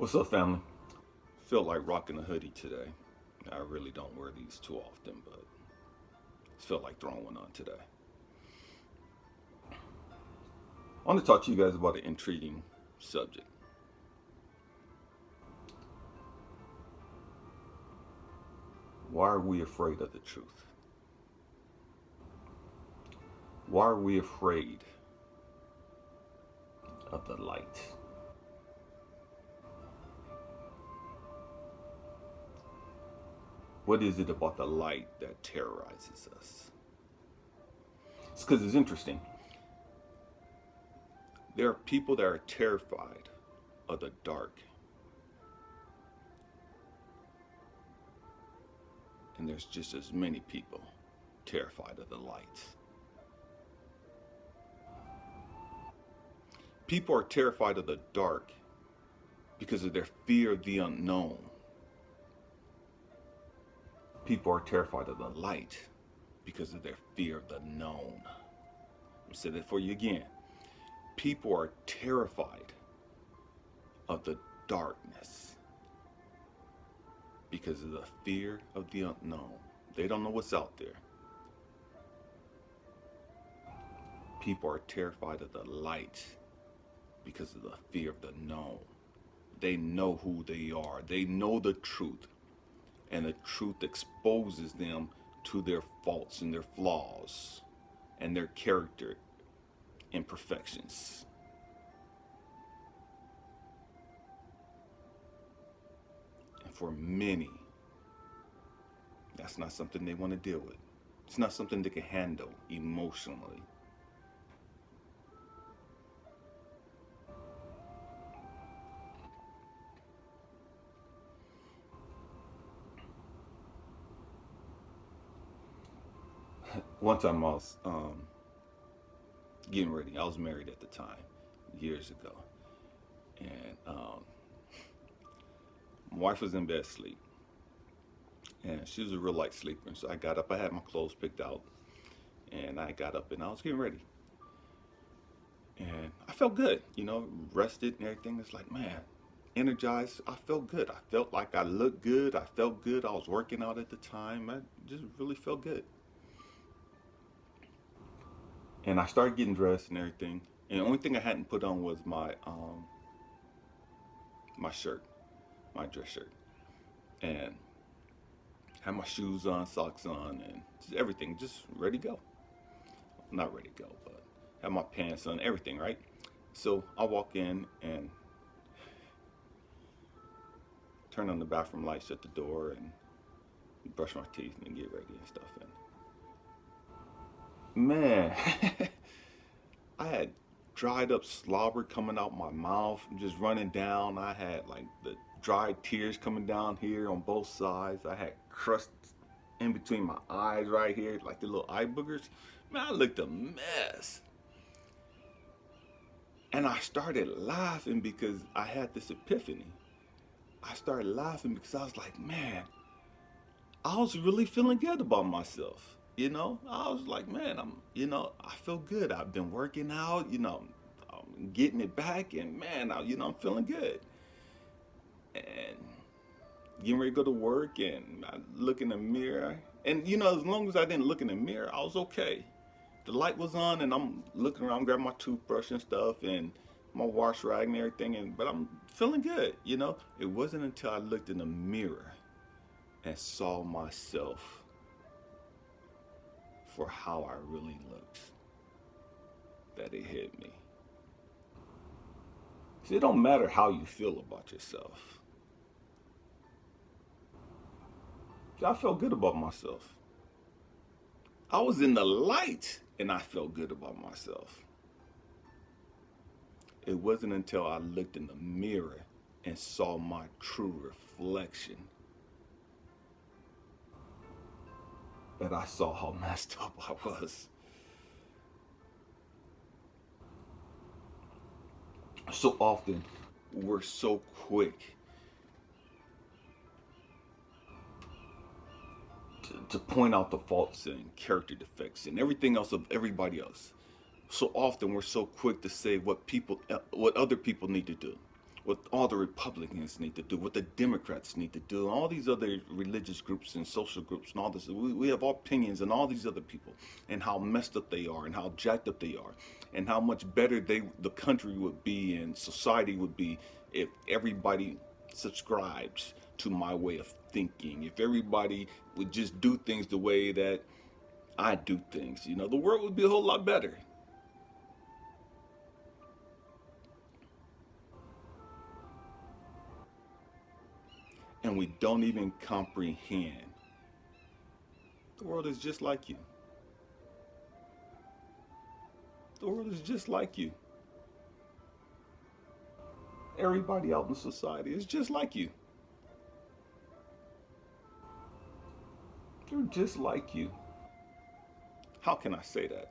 What's up, family? Feel like rocking a hoodie today. I really don't wear these too often, but feel like throwing one on today. I want to talk to you guys about an intriguing subject. Why are we afraid of the truth? Why are we afraid of the light? What is it about the light that terrorizes us? It's because it's interesting. There are people that are terrified of the dark, and there's just as many people terrified of the light. People are terrified of the dark because of their fear of the unknown. People are terrified of the light because of their fear of the known. I'll say that for you again. People are terrified of the darkness because of the fear of the unknown. They don't know what's out there. People are terrified of the light because of the fear of the known. They know who they are. They know the truth. And the truth exposes them to their faults and their flaws and their character imperfections. And for many, that's not something they want to deal with. It's not something they can handle emotionally. One time I was getting ready. I was married at the time, years ago. And my wife was in bed asleep. And she was a real light sleeper. So I got up, I had my clothes picked out. And I got up and I was getting ready. And I felt good, rested and everything. It's like, man, energized. I felt good. I felt like I looked good. I felt good. I was working out at the time. I just really felt good. And I started getting dressed and everything. And the only thing I hadn't put on was my shirt, my dress shirt. And had my shoes on, socks on, and just everything, just ready to go. Not ready to go, but had my pants on, everything, right? So I walk in and turn on the bathroom light, shut the door, and brush my teeth and get ready and stuff. And man, I had dried up slobber coming out my mouth, just running down. I had like the dried tears coming down here on both sides. I had crust in between my eyes right here, like the little eye boogers. Man, I looked a mess. And I started laughing because I had this epiphany. I started laughing because I was like, man, I was really feeling good about myself. I was like, man, I feel good. I've been working out, I'm getting it back, and man, I'm feeling good. And getting ready to go to work, and I look in the mirror, and as long as I didn't look in the mirror, I was okay. The light was on, and I'm looking around, grabbing my toothbrush and stuff, and my wash rag and everything, but I'm feeling good. It wasn't until I looked in the mirror and saw myself for how I really looked that it hit me. See, it don't matter how you feel about yourself. See, I felt good about myself. I was in the light and I felt good about myself. It wasn't until I looked in the mirror and saw my true reflection that I saw how messed up I was. So often, we're so quick to point out the faults and character defects and everything else of everybody else. So often, we're so quick to say what other people need to do, what all the Republicans need to do, what the Democrats need to do, and all these other religious groups and social groups and all this. We have opinions and all these other people and how messed up they are and how jacked up they are and how much better the country would be and society would be if everybody subscribes to my way of thinking. If everybody would just do things the way that I do things, the world would be a whole lot better. And we don't even comprehend. The world is just like you. The world is just like you. Everybody out in society is just like you. They're just like you. How can I say that?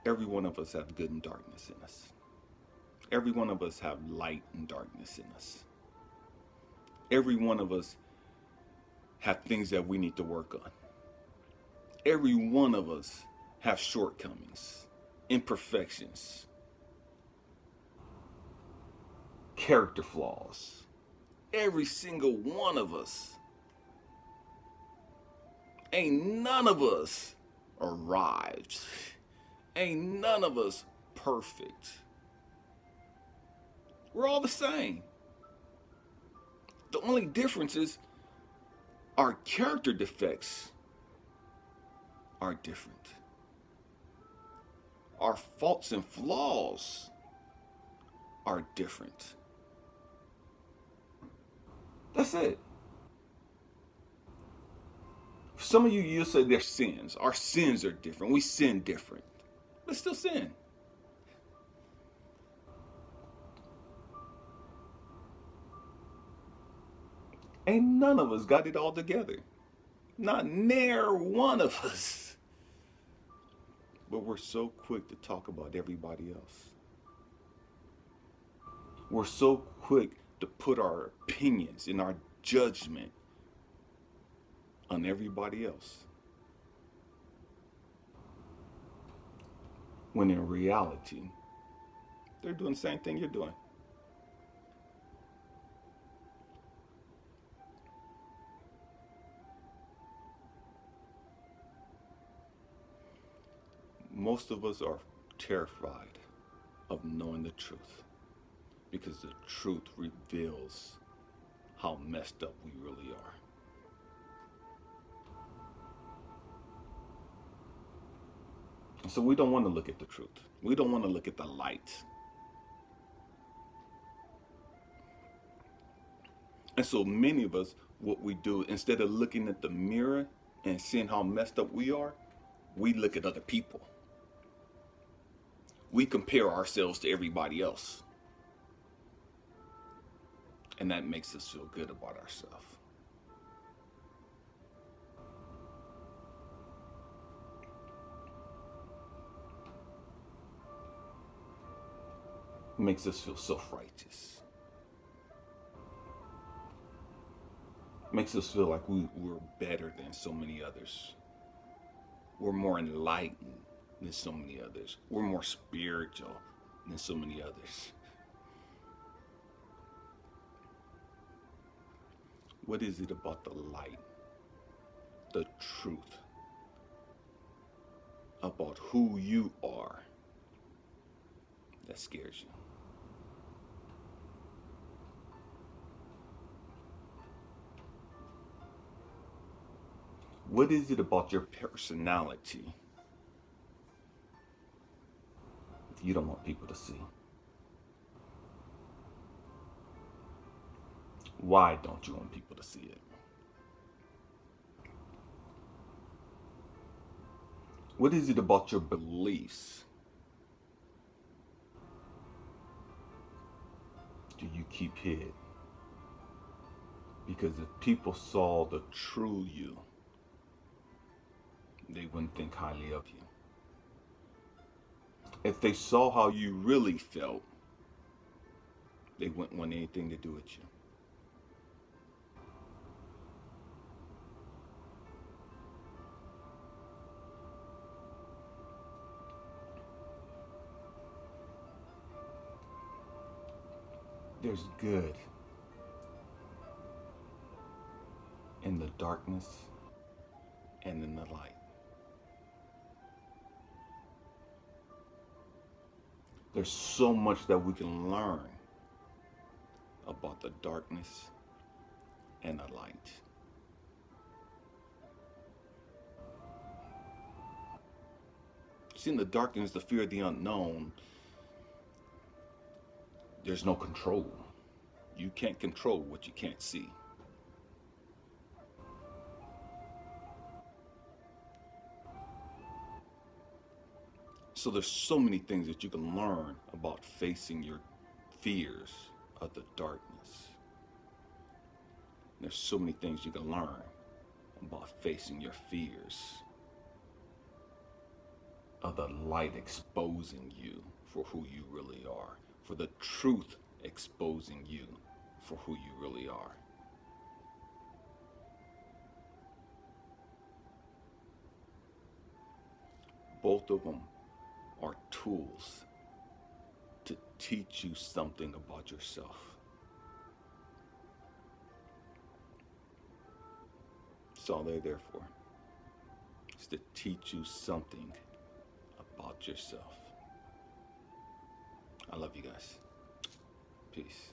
Every one of us have good and darkness in us. Every one of us have light and darkness in us. Every one of us have things that we need to work on. Every one of us have shortcomings, imperfections, character flaws. Every single one of us. Ain't none of us arrived. Ain't none of us perfect. We're all the same. The only difference is our character defects are different. Our faults and flaws are different. That's it. Some of you say they're sins. Our sins are different. We sin different. But still sin. Ain't none of us got it all together. Not near one of us. But we're so quick to talk about everybody else. We're so quick to put our opinions and our judgment on everybody else. When in reality, they're doing the same thing you're doing. Most of us are terrified of knowing the truth because the truth reveals how messed up we really are. So we don't want to look at the truth. We don't want to look at the light. And so many of us, what we do, instead of looking at the mirror and seeing how messed up we are, we look at other people. We compare ourselves to everybody else. And that makes us feel good about ourselves. Makes us feel self-righteous. Makes us feel like we're better than so many others. We're more enlightened than so many others. We're more spiritual than so many others. What is it about the light, the truth, about who you are that scares you? What is it about your personality you don't want people to see? Why don't you want people to see it? What is it about your beliefs do you keep hid? Because if people saw the true you, they wouldn't think highly of you. If they saw how you really felt, they wouldn't want anything to do with you. There's good in the darkness and in the light. There's so much that we can learn about the darkness and the light. See, in the darkness, the fear of the unknown, there's no control. You can't control what you can't see. So there's so many things that you can learn about facing your fears of the darkness. There's so many things you can learn about facing your fears of the light exposing you for who you really are, for the truth exposing you for who you really are. Both of them are tools to teach you something about yourself. That's all they're there for. It's to teach you something about yourself. I love you guys. Peace.